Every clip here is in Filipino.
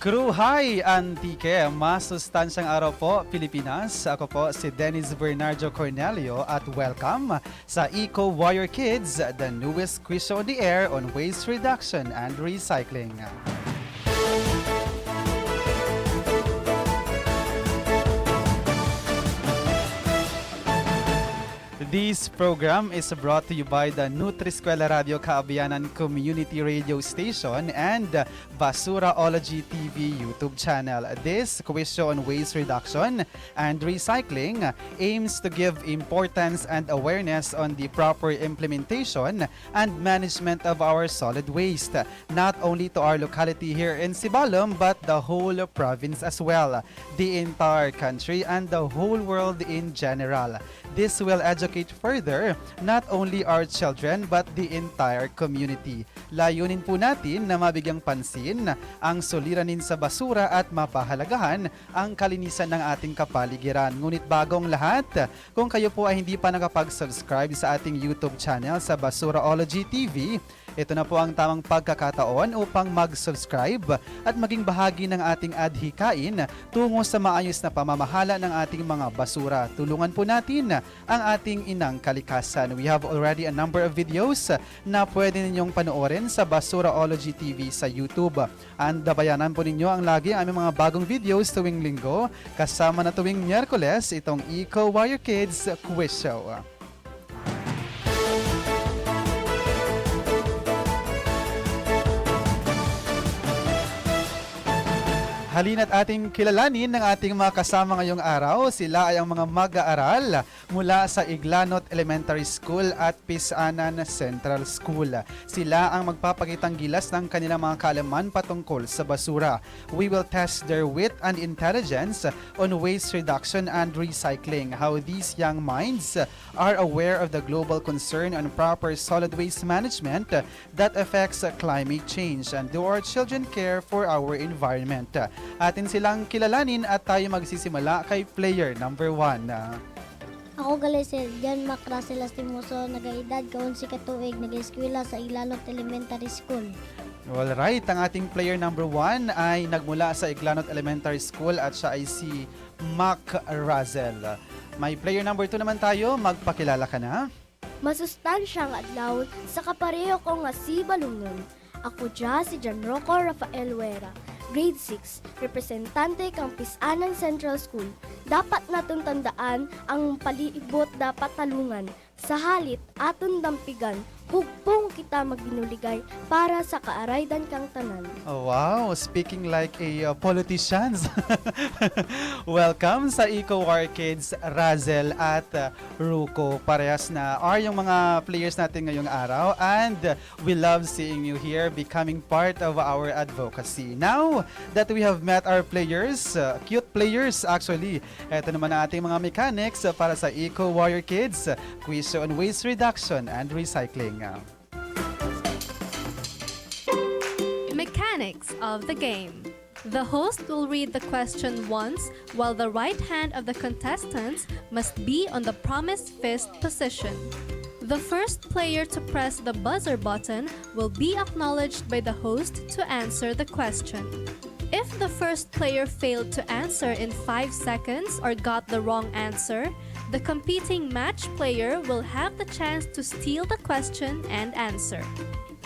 Kruhay Antike, masustansyang araw po Pilipinas. Ako po si Denniz Cornelio at welcome sa Eco Warrior Kids, the newest quiz show on the air on waste reduction and recycling. This program is brought to you by the Nutri-Eskwela Radio Kaabiyanan Community Radio Station and Basuraology TV YouTube channel. This quiz show on waste reduction and recycling aims to give importance and awareness on the proper implementation and management of our solid waste, not only to our locality here in Sibalom but the whole province as well, the entire country and the whole world in general. This will educate further not only our children but the entire community. Layunin po natin na mabigyang pansin ang suliranin sa basura at mapahalagahan ang kalinisan ng ating kapaligiran. Ngunit bagong lahat, kung kayo po ay hindi pa nakapag-subscribe sa ating YouTube channel sa Basuraology TV, ito na po ang tamang pagkakataon upang mag-subscribe at maging bahagi ng ating adhikain tungo sa maayos na pamamahala ng ating mga basura. Tulungan po natin ang ating inang kalikasan. We have already a number of videos na pwede ninyong panoorin sa Basuraology TV sa YouTube. And dabayanan po ninyo ang lagi ang aming mga bagong videos tuwing linggo, kasama na tuwing Miyerkules itong Eco Warrior Kids Quiz Show. Halina't ating kilalanin ng ating mga kasama ngayong araw. Sila ay ang mga mag-aaral mula sa Iglanot Elementary School at Pis-anan Central School. Sila ang magpapakitang gilas ng kanilang mga kaalaman patungkol sa basura. We will test their wit and intelligence on waste reduction and recycling, how these young minds are aware of the global concern on proper solid waste management that affects climate change, and do our children care for our environment. Atin silang kilalanin at tayo magsisimula kay player number 1. Ako gali si Jan Macrase Lastimoso, nagaedad kaon si katuig, nag-eskwela sa Iglanot Elementary School. Alright, ang ating player number 1 ay nagmula sa Iglanot Elementary School at siya ay si Ruzzel. May player number 2 naman tayo, magpakilala ka na. Masustansyang adlaw sa kapareho ko nga si Balungon. Ako dya si Rucco Rafael Huera, grade 6, representante kang Pis-anan Central School. Dapat natong tandaan ang paliibot dapat talungan. Sa halit aton dampigan, hugpong kita magbinuligay para sa kaaraydan kang tanan. Oh, wow, speaking like a politician. Welcome sa Eco Warrior Kids, Ruzzel at Rucco. Parehas na are yung mga players natin ngayong araw, and we love seeing you here becoming part of our advocacy. Now that we have met our players, cute players actually, eto naman ang ating mga mechanics para sa Eco Warrior Kids quiz on waste reduction and recycling. Mechanics of the game. The host will read the question once, while the right hand of the contestants must be on the promised fist position. The first player to press the buzzer button will be acknowledged by the host to answer the question. If the first player failed to answer in 5 seconds or got the wrong answer, the competing match player will have the chance to steal the question and answer.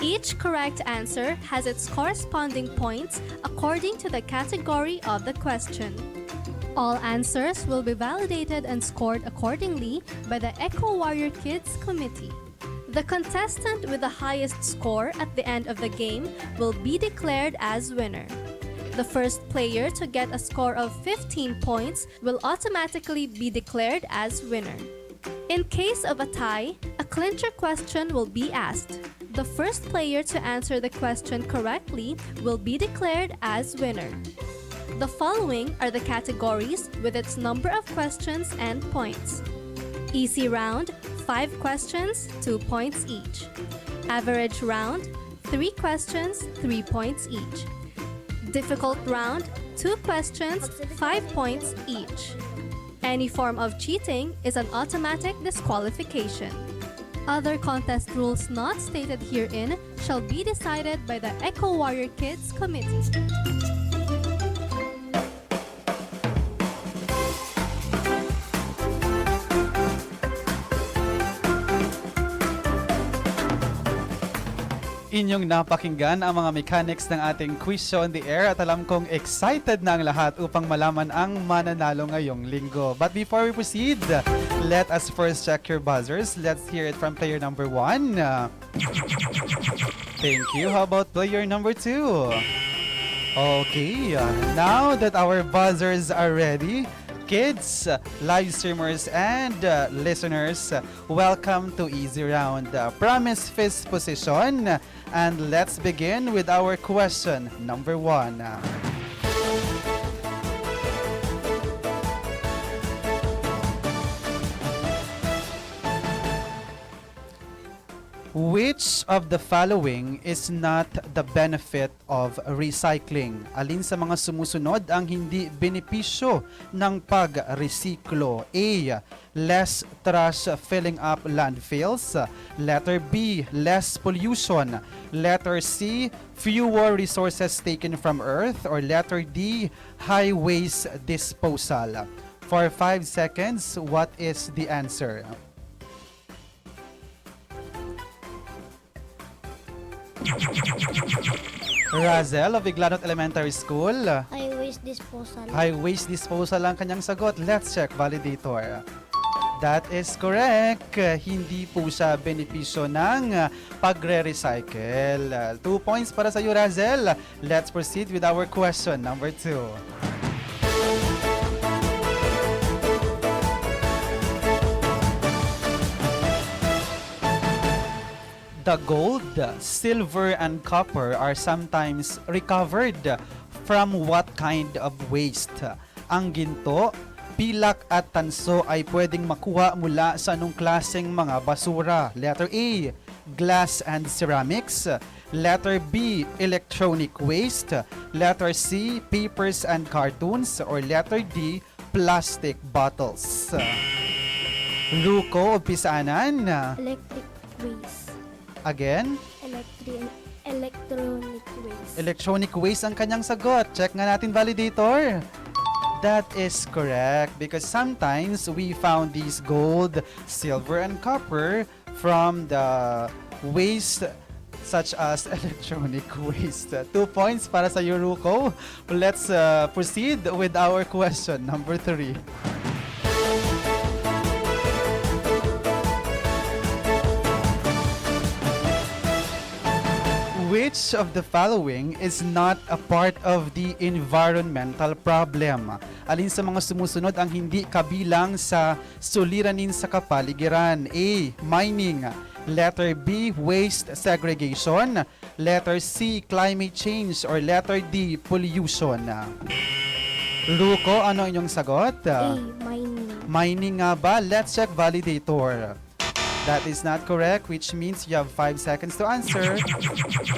Each correct answer has its corresponding points according to the category of the question. All answers will be validated and scored accordingly by the Eco Warrior Kids Committee. The contestant with the highest score at the end of the game will be declared as winner. The first player to get a score of 15 points will automatically be declared as winner. In case of a tie, a clincher question will be asked. The first player to answer the question correctly will be declared as winner. The following are the categories with its number of questions and points. Easy round, 5 questions, 2 points each. Average round, 3 questions, 3 points each. Difficult round, 2 questions, 5 points each. Any form of cheating is an automatic disqualification. Other contest rules not stated herein shall be decided by the Eco Warrior Kids Committee. inyong napakinggan ang mga mechanics ng ating quiz show on the air at alam kong excited na ang lahat upang malaman ang mananalo ngayong linggo. But before we proceed, let us first check your buzzers. Let's hear it from player number 1. Thank you. How about player number 2? Okay, now that our buzzers are ready, kids, live streamers, and listeners, welcome to Easy Round. Promise fifth position, and let's begin with our question number 1. Which of the following is not the benefit of recycling? Alin sa mga sumusunod ang hindi benepisyo ng pagresiklo? A. Less trash filling up landfills. Letter B. Less pollution. Letter C. Fewer resources taken from Earth. Or letter D. High waste disposal. For 5 seconds, what is the answer? Ruzzel of Iglanot Elementary School. High waste disposal. High waste disposal ang kanyang sagot. Let's check validator. That is correct. Hindi po siya benepisyo ng pagre-recycle. 2 points para sa iyo, Ruzzel. Let's proceed with our question number 2. The gold, silver, and copper are sometimes recovered from what kind of waste? Ang ginto, pilak at tanso ay pwedeng makuha mula sa anong klaseng mga basura? Letter A, glass and ceramics. Letter B, electronic waste. Letter C, papers and cartoons. Or letter D, plastic bottles. Rucco o Pis-anan? Electric waste. Again? Electronic waste. Electronic waste ang kanyang sagot. Check nga natin validator. That is correct because sometimes we found these gold, silver, and copper from the waste such as electronic waste. 2 points para sa Rucco. Let's proceed with our question number 3. Which of the following is not a part of the environmental problem? Alin sa mga sumusunod ang hindi kabilang sa suliranin sa kapaligiran? A. Mining. Letter B. Waste segregation. Letter C. Climate change. Or letter D. Pollution. Rucco, ano inyong sagot? A. Mining. Mining nga ba? Let's check validator. That is not correct, which means you have 5 seconds to answer.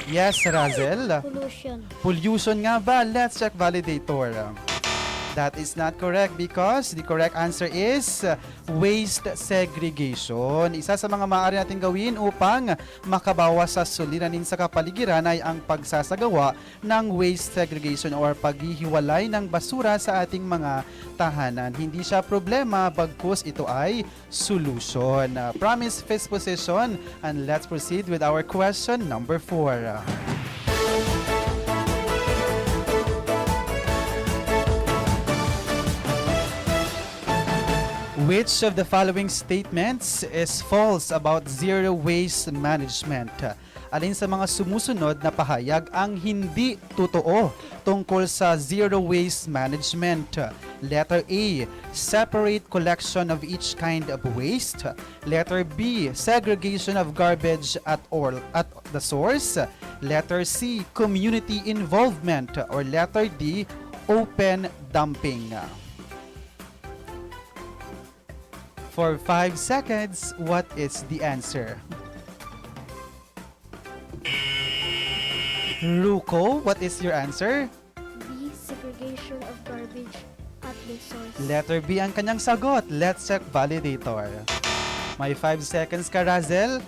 Yes, Ruzzel. Pollution. Pollution nga ba? Let's check validator. That is not correct because the correct answer is waste segregation. Isa sa mga maaari natin gawin upang makabawas sa suliranin sa kapaligiran ay ang pagsasagawa ng waste segregation or paghihiwalay ng basura sa ating mga tahanan. Hindi siya problema, bagkus ito ay solution. Promise fifth position, and let's proceed with our question number 4. Which of the following statements is false about zero waste management? Alin sa mga sumusunod na pahayag ang hindi totoo tungkol sa zero waste management? Letter A, separate collection of each kind of waste. Letter B, segregation of garbage at the source. Letter C, community involvement. Or letter D, open dumping. For 5 seconds, what is the answer? Rucco, what is your answer? B. Segregation of garbage at the source. Letter B ang kanyang sagot. Let's check validator. May 5 seconds ka, Ruzzel.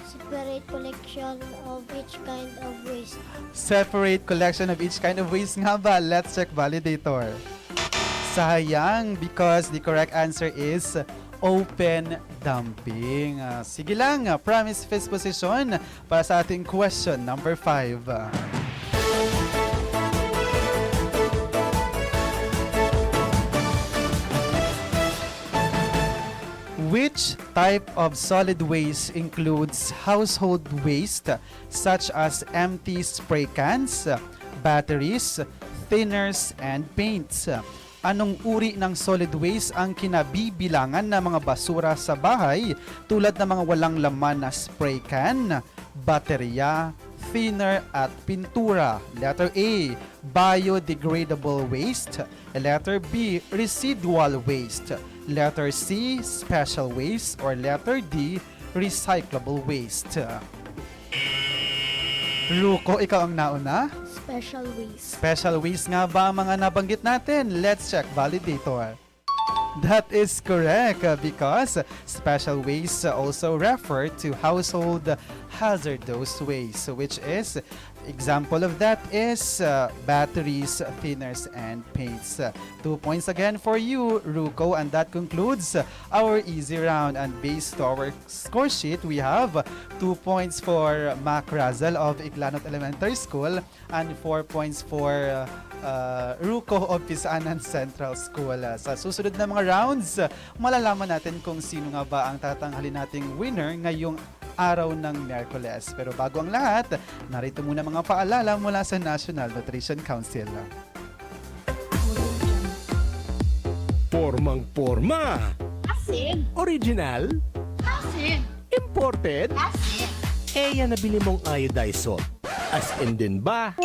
Separate collection of each kind of waste. Separate collection of each kind of waste nga ba? Let's check validator. Sayang because the correct answer is open dumping. Sige lang, promise fifth position para sa ating question number 5. Which type of solid waste includes household waste such as empty spray cans, batteries, thinners, and paints? Anong uri ng solid waste ang kinabibilangan ng mga basura sa bahay tulad ng mga walang laman na spray can, baterya, thinner at pintura? Letter A, biodegradable waste. Letter B, residual waste. Letter C, special waste. Or letter D, recyclable waste. Rucco, ikaw ang nauna? Special waste. Special waste nga ba ang mga nabanggit natin? Let's check validator. That is correct because special waste also refer to household hazardous waste, which is example of that is batteries, thinners, and paints. 2 points again for you, Rucco, and that concludes our easy round. And based to our score sheet, we have 2 points for Ruzzel of Iglanot Elementary School and 4 points for Rucco of Pis-anan Central School. Sa susunod na mga rounds, malalaman natin kung sino nga ba ang tatanghalin nating winner ngayong araw ng Miyerkules. Pero bago ang lahat, narito muna mga paalala mula sa National Nutrition Council. Formang-forma. Asin. Original. Asin. Imported. Asin. Yan nabili mong iodized salt. As in din ba?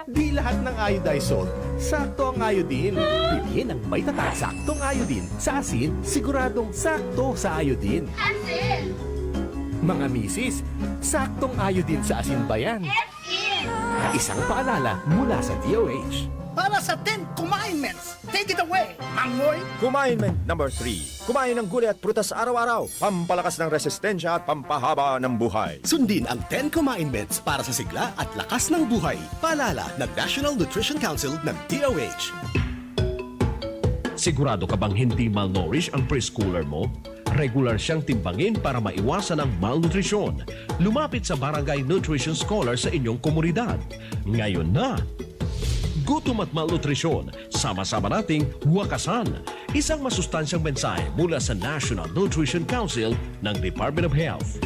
Di lahat ng iodized salt, sakto ang iodine. Piliin ang may tatak saktong iodine. Sa asin, siguradong sakto sa iodine. Asin. Mga misis, saktong iodine sa asin ba yan? Asin. Isang paalala mula sa DOH. Para sa 10 commandments, take it away, Mangoy! Commandment number 3. Kumain ng gulay at prutas araw-araw. Pampalakas ng resistensya at pampahaba ng buhay. Sundin ang 10 commandments para sa sigla at lakas ng buhay. Paalala ng National Nutrition Council ng DOH. Sigurado ka bang hindi malnourished ang preschooler mo? Regular siyang timbangin para maiwasan ang malnutrisyon. Lumapit sa Barangay Nutrition Scholar sa inyong komunidad. Ngayon na! Gutom at malnutrisyon, sama-sama nating wakasan. Isang masustansyang mensahe mula sa National Nutrition Council ng Department of Health.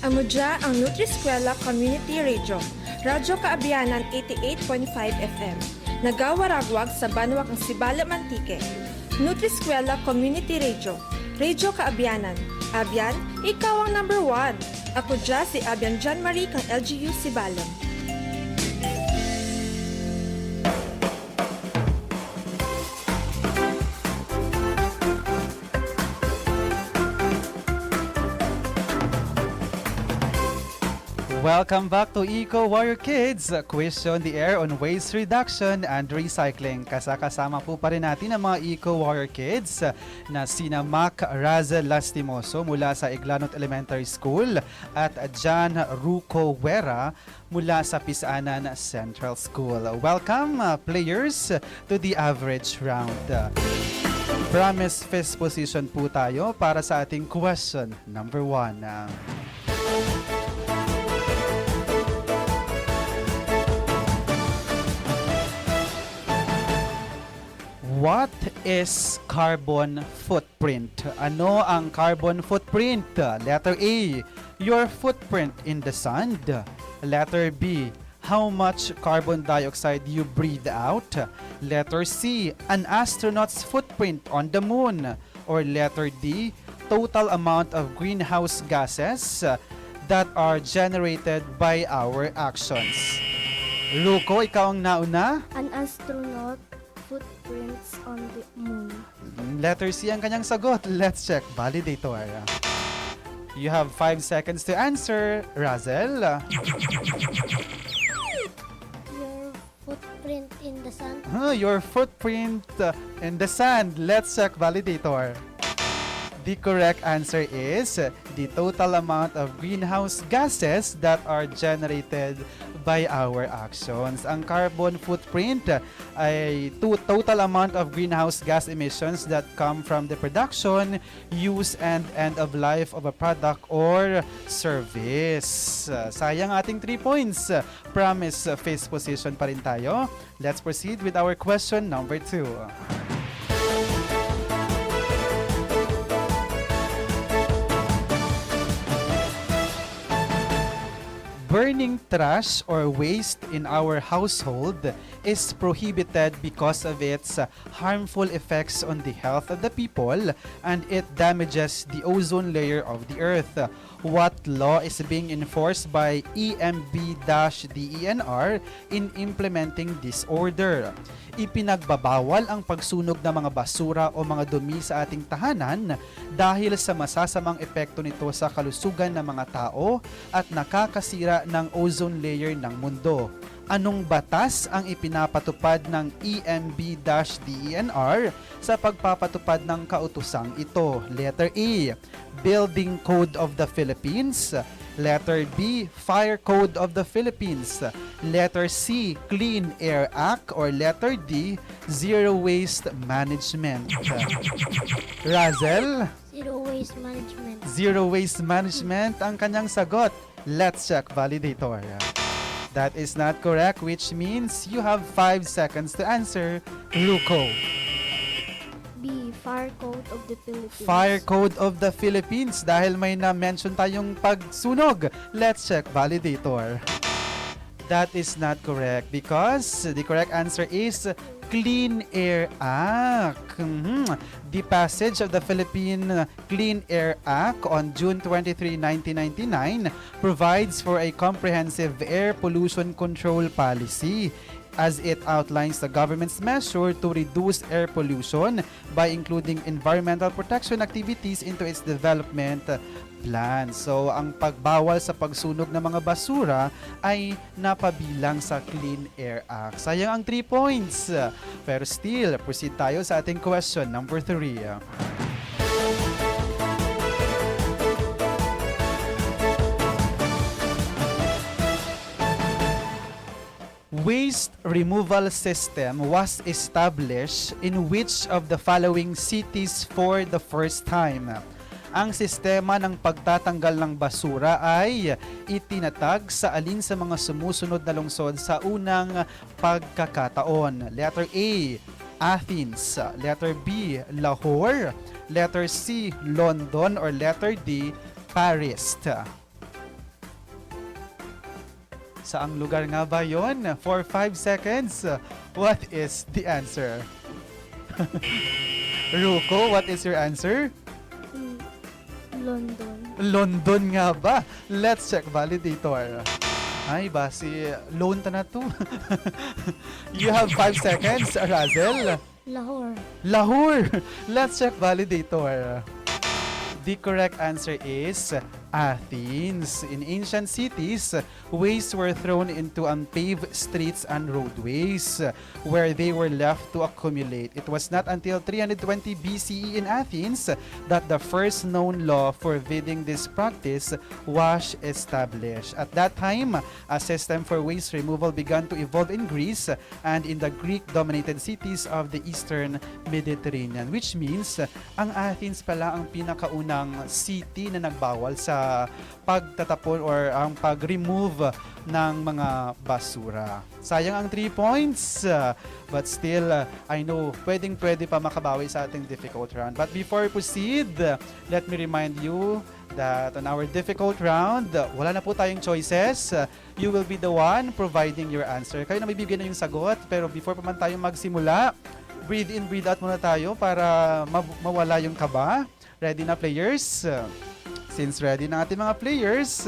Amudya ang Nutriskwela Community Radio, Radyo Kaabiyanan 88.5 FM. Nagawaragwag sa Banwag ng Sibala Mantique. Nutriskwela Community Radio, Radio Kaabiyanan. Abyan, ikaw ang number 1. Ako dya si Abyan John Marie kang LGU Sibalom. Welcome back to Eco Warrior Kids, quiz on the air on waste reduction and recycling. Kasama po pa rin natin ang mga Eco Warrior Kids na sina Ruzzel Lastimoso mula sa Iglanot Elementary School at John Rucco Huera mula sa Pis-anan Central School. Welcome players to the average round. Promise fifth position po tayo para sa ating question number 1. What is carbon footprint? Ano ang carbon footprint? Letter A, your footprint in the sun. Letter B, how much carbon dioxide you breathe out. Letter C, an astronaut's footprint on the moon. Or letter D, total amount of greenhouse gases that are generated by our actions. Rucco, ikaw ang nauna? An astronaut footprints on the moon. Letter C ang kanyang sagot. Let's check. Validator. You have 5 seconds to answer. Ruzzel. Your footprint in the sun. Your footprint in the sand. Let's check. Validator. The correct answer is the total amount of greenhouse gases that are generated by our actions. Ang carbon footprint ay total amount of greenhouse gas emissions that come from the production, use, and end of life of a product or service. Sayang ating 3 points. Promise, face position pa rin tayo. Let's proceed with our question number 2. Burning trash or waste in our household is prohibited because of its harmful effects on the health of the people, and it damages the ozone layer of the earth. What law is being enforced by EMB-DENR in implementing this order? Ipinagbabawal ang pagsunog ng mga basura o mga dumi sa ating tahanan dahil sa masasamang epekto nito sa kalusugan ng mga tao at nakakasira ng ozone layer ng mundo. Anong batas ang ipinapatupad ng EMB-DENR sa pagpapatupad ng kautosang ito? Letter A, Building Code of the Philippines. Letter B, Fire Code of the Philippines. Letter C, Clean Air Act. Or letter D, Zero Waste Management. Ruzzel? Zero waste management. Zero Waste Management ang kanyang sagot. Let's check validator. That is not correct, which means you have 5 seconds to answer. Rucco. B. Fire Code of the Philippines. Fire Code of the Philippines. Dahil may na-mention tayong pagsunog. Let's check validator. That is not correct because the correct answer is Clean Air Act. The passage of the Philippine Clean Air Act on June 23, 1999 provides for a comprehensive air pollution control policy, as it outlines the government's measure to reduce air pollution by including environmental protection activities into its development plan. So, ang pagbawal sa pagsunog ng mga basura ay napabilang sa Clean Air Act. Sayang ang 3 points. Pero still, proceed tayo sa ating question number 3. Waste removal system was established in which of the following cities for the first time? Ang sistema ng pagtatanggal ng basura ay itinatag sa alin sa mga sumusunod na lungsod sa unang pagkakataon? Letter A, Athens. Letter B, Lahore. Letter C, London. Or letter D, Paris. Saang lugar nga ba yon? For 5 seconds, what is the answer? Rucco, what is your answer? London. London nga ba? Let's check validator. Ay, basi, loan ta na to. You have 5 seconds, Ruzzel. Lahore. Lahore. Let's check validator. The correct answer is Athens. In ancient cities, waste were thrown into unpaved streets and roadways where they were left to accumulate. It was not until 320 BCE in Athens that the first known law forbidding this practice was established. At that time, a system for waste removal began to evolve in Greece and in the Greek-dominated cities of the Eastern Mediterranean, which means ang Athens pala ang pinakaunang city na nagbawal sa pagtatapon or ang pag-remove ng mga basura. Sayang ang 3 points, but still, I know, pwedeng-pwede pa makabawi sa ating difficult round. But before we proceed, let me remind you that on our difficult round, wala na po tayong choices. You will be the one providing your answer. Kayo na bibigyan na yung sagot, pero before pa man tayo magsimula, breathe in, breathe out muna tayo para mawala yung kaba. Ready na, players? Since ready na ating mga players,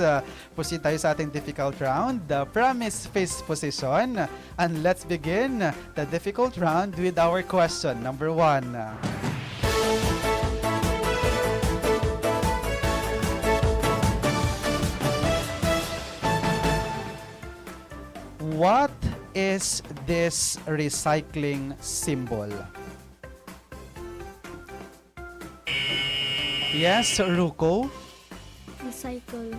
proceed tayo sa ating difficult round, the promise face position. And let's begin the difficult round with our question number 1. What is this recycling symbol? Yes, Rucco? Recycle.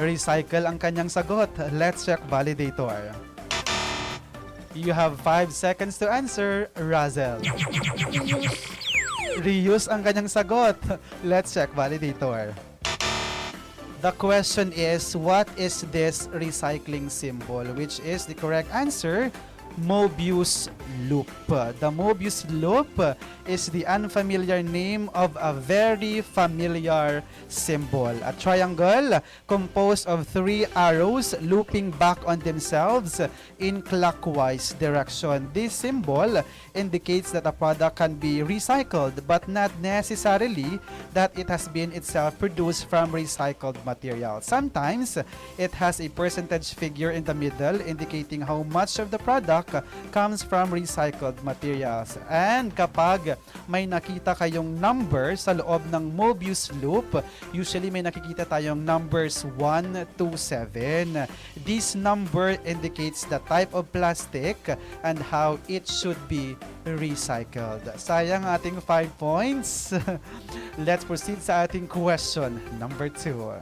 Recycle ang kanyang sagot. Let's check validator. You have 5 seconds to answer, Ruzzel. Reuse ang kanyang sagot. Let's check validator. The question is, what is this recycling symbol? Which is the correct answer, Mobius loop. The Mobius loop is the unfamiliar name of a very familiar symbol. A triangle composed of 3 arrows looping back on themselves in clockwise direction. This symbol indicates that a product can be recycled, but not necessarily that it has been itself produced from recycled material. Sometimes it has a percentage figure in the middle indicating how much of the product comes from recycled materials. And kapag may nakita kayong number sa loob ng Mobius loop, usually may nakikita tayong numbers 1 to 7. This number indicates the type of plastic and how it should be recycled. Sayang ating 5 points. Let's proceed sa ating question number 2.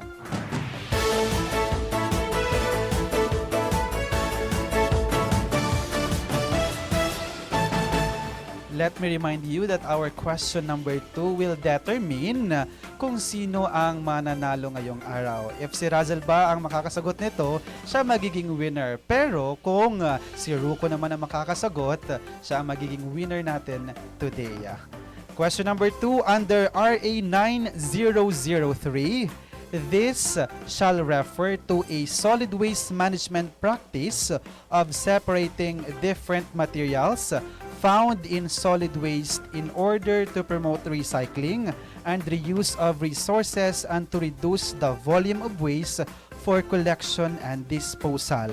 Let me remind you that our question number 2 will determine kung sino ang mananalo ngayong araw. If si Ruzzel ba ang makakasagot nito, siya magiging winner. Pero kung si Rucco naman ang makakasagot, siya ang magiging winner natin today. Question number 2, under RA 9003, this shall refer to a solid waste management practice of separating different materials found in solid waste in order to promote recycling and reuse of resources and to reduce the volume of waste for collection and disposal.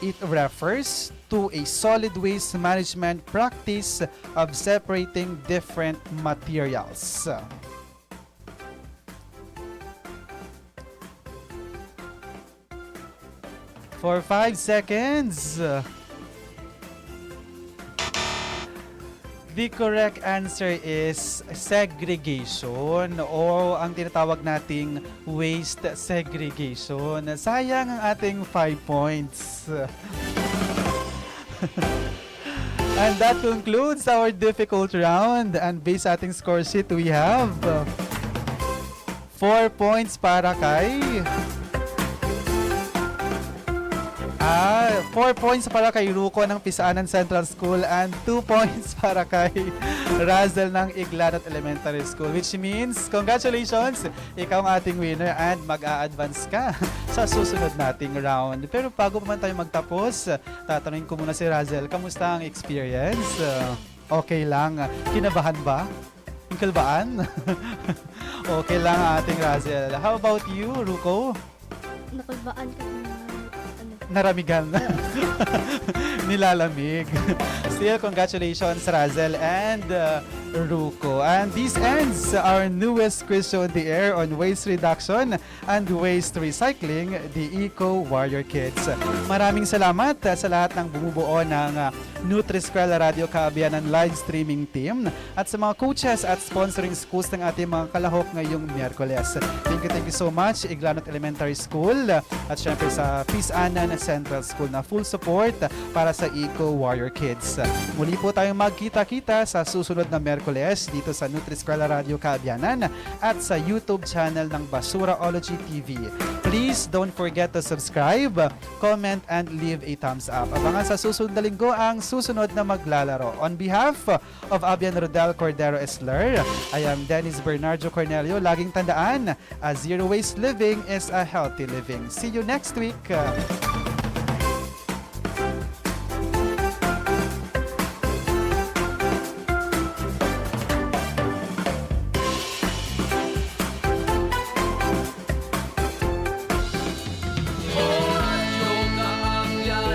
It refers to a solid waste management practice of separating different materials. For 5 seconds. The correct answer is segregation o ang tinatawag nating waste segregation. Sayang ang ating 5 points. And that concludes our difficult round. And based sa ating score sheet, we have 4 points para kay... 4 points para kay Rucco ng Pis-anan Central School and 2 points para kay Ruzzel ng Iglanot Elementary School. Which means, congratulations! Ikaw ang ating winner and mag-a-advance ka sa susunod nating round. Pero bago pa man tayo magtapos, tatanungin ko muna si Ruzzel, kamusta ang experience? Okay lang? Kinabahan ba? Yung kalbaan? Okay lang ang ating Ruzzel. How about you, Rucco? Nakalbaan ka na. Naramigan. Nilalamig. Still, congratulations, Ruzzel and Rucco. And this ends our newest quiz show on the air on waste reduction and waste recycling, the Eco Warrior Kids. Maraming salamat sa lahat ng bumubuo ng Nutri-Eskwela Radio Kaabianan live streaming team at sa mga coaches at sponsoring schools ng ating mga kalahok ngayong Miyerkules. Thank you so much, Iglanot Elementary School at syempre sa Pis-anan Central School na full support para sa Eco Warrior Kids. Muli po tayong magkita-kita sa susunod na Miyerkules dito sa Nutri-Eskwela Radio Kaabianan at sa YouTube channel ng Basuraology TV. Please don't forget to subscribe, comment, and leave a thumbs up. Abangan sa susunod na linggo ang susunod na maglalaro. On behalf of Abian Rodel Cordero Esler, I am Denniz Bernardo Cornelio. Laging tandaan, a zero waste living is a healthy living. See you next week.